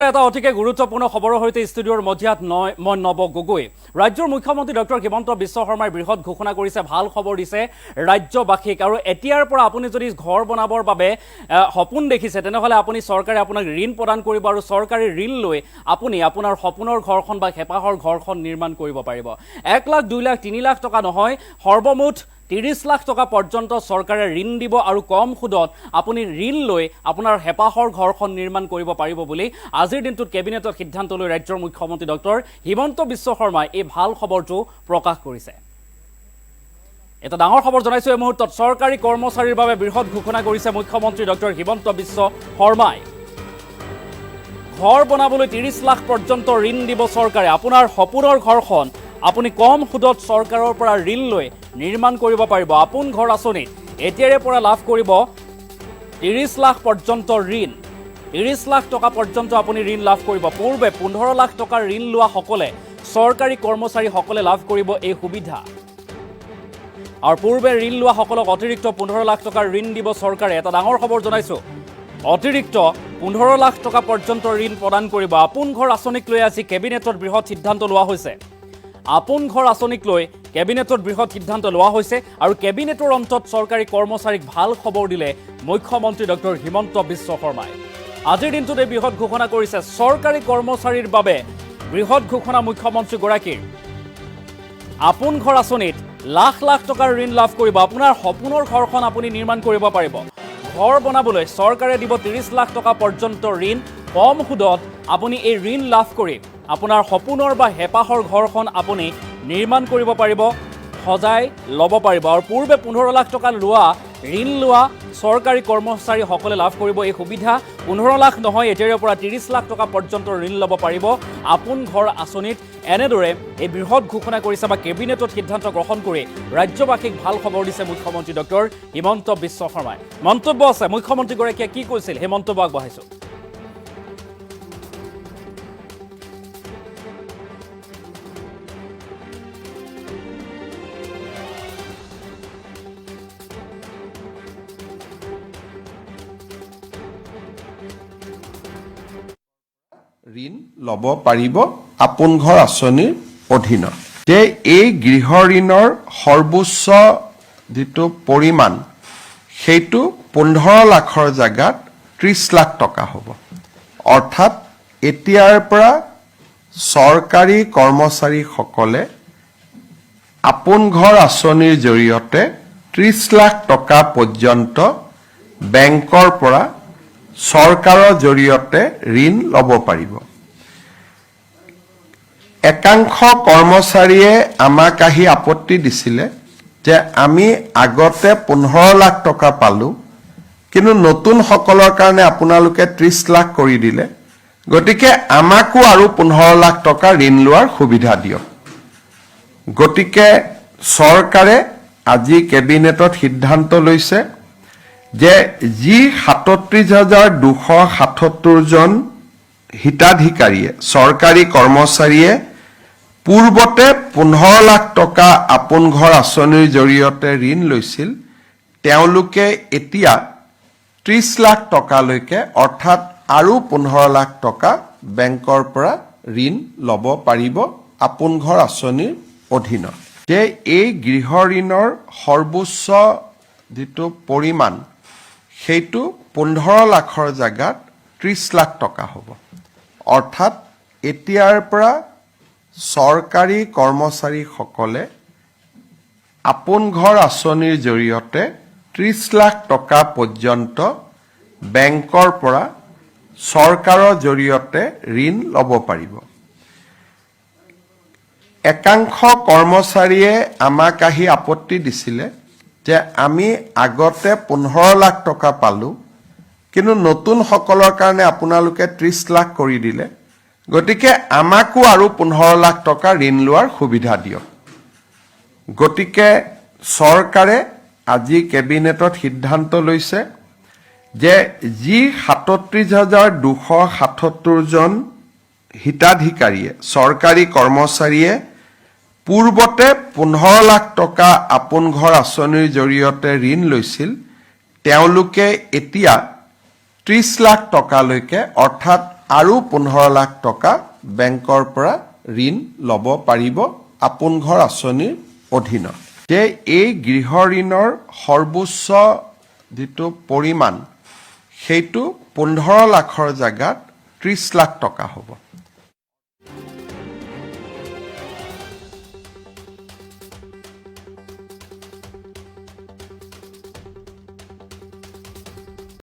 এটা অতিকে গুৰুত্বপূৰ্ণ খবৰৰ সৈতে ষ্টুডিঅ'ৰ মধ্যত মই নব গগৈ। ৰাজ্যৰ মুখ্যমন্ত্ৰী ডক্টৰ হিমন্ত বিশ্ব শৰ্মাই বৃহৎ ঘোষণা কৰিছে, ভাল খবৰ দিছে ৰাজ্যবাসীক। আৰু এতিয়াৰ পৰা আপুনি যদি ঘৰ বনাবৰ বাবে সপোন দেখিছে তেনেহ'লে আপুনি চৰকাৰে আপোনাক ঋণ প্ৰদান কৰিব আৰু চৰকাৰী ঋণ লৈ আপুনি আপোনাৰ সপোনৰ ঘৰখন বা হেঁপাহৰ ঘৰখন নিৰ্মাণ কৰিব পাৰিব। 1 লাখ 2 লাখ 3 লাখ টকা নহয়, সৰ্বমুঠ 30 লাখ টকা পৰ্যন্ত চৰকাৰে ঋণ দিব আৰু কম সুদত আপুনি ঋণ লৈ আপোনাৰ হেঁপাহৰ ঘৰখন নিৰ্মাণ কৰিব পাৰিব বুলি আজিৰ দিনটোত কেবিনেটত সিদ্ধান্ত লৈ ৰাজ্যৰ মুখ্যমন্ত্ৰী ডক্টৰ হিমন্ত বিশ্ব শৰ্মাই এই ভাল খবৰটো প্ৰকাশ কৰিছে। এটা ডাঙৰ খবৰ জনাইছো এই মুহূৰ্তত, চৰকাৰী কৰ্মচাৰীৰ বাবে বৃহৎ ঘোষণা কৰিছে মুখ্যমন্ত্ৰী ডক্টৰ হিমন্ত বিশ্ব শৰ্মাই। ঘৰ বনাবলৈ 30 লাখ পৰ্যন্ত ঋণ দিব চৰকাৰে। আপোনাৰ সপোনৰ ঘৰখন আপুনি কম সুদত চৰকাৰৰ পৰা ঋণ লৈ নিৰ্মাণ কৰিব পাৰিব। আপোন ঘৰ আঁচনিত এতিয়াৰে পৰা লাভ কৰিব 30 লাখ পৰ্যন্ত ঋণ। 30 লাখ টকা পৰ্যন্ত আপুনি ঋণ লাভ কৰিব। পূৰ্বে 15 লাখ টকাৰ ঋণ লোৱাসকলে চৰকাৰী কৰ্মচাৰীসকলে লাভ কৰিব এই সুবিধা। আৰু পূৰ্বে ঋণ লোৱাসকলক অতিৰিক্ত 15 লাখ টকাৰ ঋণ দিব চৰকাৰে। এটা ডাঙৰ খবৰ জনাইছো, অতিৰিক্ত 15 লাখ টকা পৰ্যন্ত ঋণ প্ৰদান কৰিব। আপোন ঘৰ আঁচনিক লৈ আজি কেবিনেটত বৃহৎ সিদ্ধান্ত লোৱা হৈছে। আপোন ঘৰ আঁচনিক লৈ কেবিনেটত বৃহৎ সিদ্ধান্ত লোৱা হৈছে আৰু কেবিনেটৰ অন্তত চৰকাৰী কৰ্মচাৰীক ভাল খবৰ দিলে মুখ্যমন্ত্ৰী ডক্টৰ হিমন্ত বিশ্ব শৰ্মাই। আজিৰ দিনটোত এই বৃহৎ ঘোষণা কৰিছে চৰকাৰী কৰ্মচাৰীৰ বাবে। বৃহৎ ঘোষণা মুখ্যমন্ত্ৰীগৰাকীৰ। আপোন ঘৰ আঁচনিত লাখ লাখ টকাৰ ঋণ লাভ কৰিব। আপোনাৰ সপোনৰ ঘৰখন আপুনি নিৰ্মাণ কৰিব পাৰিব। ঘৰ বনাবলৈ চৰকাৰে দিব 30 লাখ টকা পৰ্যন্ত ঋণ। কম সুদত আপুনি এই ঋণ লাভ কৰি আপোনাৰ সপোনৰ বা হেঁপাহৰ ঘৰখন আপুনি নিৰ্মাণ কৰিব পাৰিব, সজাই ল'ব পাৰিব। আৰু পূৰ্বে 15 লাখ টকা ঋণ লোৱা চৰকাৰী কৰ্মচাৰীসকলে লাভ কৰিব এই সুবিধা। 15 লাখ নহয়, এতিয়াৰে পৰা 30 লাখ টকা পৰ্যন্ত ঋণ ল'ব পাৰিব আপোন ঘৰ আঁচনিত। এনেদৰে এই বৃহৎ ঘোষণা কৰিছে বা কেবিনেটত সিদ্ধান্ত গ্ৰহণ কৰি ৰাজ্যবাসীক ভাল খবৰ দিছে মুখ্যমন্ত্ৰী ডক্টৰ হিমন্ত বিশ্ব শৰ্মাই। মন্তব্য আছে, মুখ্যমন্ত্ৰীগৰাকীয়ে কি কৈছিল সেই মন্তব্য আগবঢ়াইছো। ঋণ ল'ব পাৰিব আপোন ঘৰ আঁচনিৰ অধীনত। যে এই গৃহ ঋণৰ সৰ্বোচ্চ যিটো পৰিমাণ সেইটো 15 লাখৰ জেগাত 30 লাখ টকা হ'ব। অৰ্থাৎ এতিয়াৰ পৰা চৰকাৰী কৰ্মচাৰীসকলে আপোন ঘৰ আঁচনিৰ জৰিয়তে 30 লাখ টকা পৰ্যন্ত বেংকৰ পৰা চৰকাৰৰ জৰিয়তে ঋণ ল'ব পাৰিব। একাংশ কৰ্মচাৰীয়ে আমাক আহি আপত্তি দিছিলে যে আমি আগতে 15 লাখ টকা পালোঁ, কিন্তু নতুনসকলৰ কাৰণে আপোনালোকে 30 লাখ কৰি দিলে, গতিকে আমাকো আৰু 15 লাখ টকা ঋণ লোৱাৰ সুবিধা দিয়ক। গতিকে চৰকাৰে আজি কেবিনেটত সিদ্ধান্ত লৈছে যে যি 37,277 জন হিতাধিকাৰীয়ে চৰকাৰী কৰ্মচাৰীয়ে পূৰ্বতে 15 লাখ টকা আপোন ঘৰ আঁচনিৰ জৰিয়তে ঋণ লৈছিল, তেওঁলোকে এতিয়া 30 লাখ টকালৈকে অৰ্থাৎ আৰু 15 লাখ টকা বেংকৰ পৰা ঋণ ল'ব পাৰিব আপোন ঘৰ আঁচনিৰ অধীনত। যে এই গৃহ ঋণৰ সৰ্বোচ্চ যিটো পৰিমাণ সেইটো 15 লাখৰ জেগাত 30 লাখ টকা হ'ব। অৰ্থাৎ এতিয়াৰ পৰা চৰকাৰী কৰ্মচাৰীসকলে আপোন ঘৰ আঁচনিৰ জৰিয়তে 30 লাখ টকা পৰ্যন্ত বেংকৰ পৰা চৰকাৰৰ জৰিয়তে ঋণ ল'ব পাৰিব। একাংশ কৰ্মচাৰীয়ে আমাক আহি আপত্তি দিছিলে যে আমি আগতে 15 লাখ টকা পালোঁ, কিন্তু নতুনসকলৰ কাৰণে আপোনালোকে 30 লাখ কৰি দিলে, গতিকে আমাকো আৰু 15 লাখ টকা ঋণ লোৱাৰ সুবিধা দিয়ক। গতিকে চৰকাৰে আজি কেবিনেটত সিদ্ধান্ত লৈছে যে যি 37,277 জন হিতাধিকাৰীয়ে চৰকাৰী কৰ্মচাৰীয়ে পূৰ্বতে 15 লাখ টকা আপোন ঘৰ আঁচনিৰ জৰিয়তে ঋণ লৈছিল, তেওঁলোকে এতিয়া 30 লাখ টকালৈকে অৰ্থাৎ আৰু 15 লাখ টকা বেংকৰ পৰা ঋণ ল'ব পাৰিব আপোন ঘৰ আঁচনিৰ অধীনত যে এই গৃহ ঋণৰ সৰ্বোচ্চ যিটো পৰিমাণ সেইটো 15 লাখৰ জাগাত 30 লাখ টকা হ'ব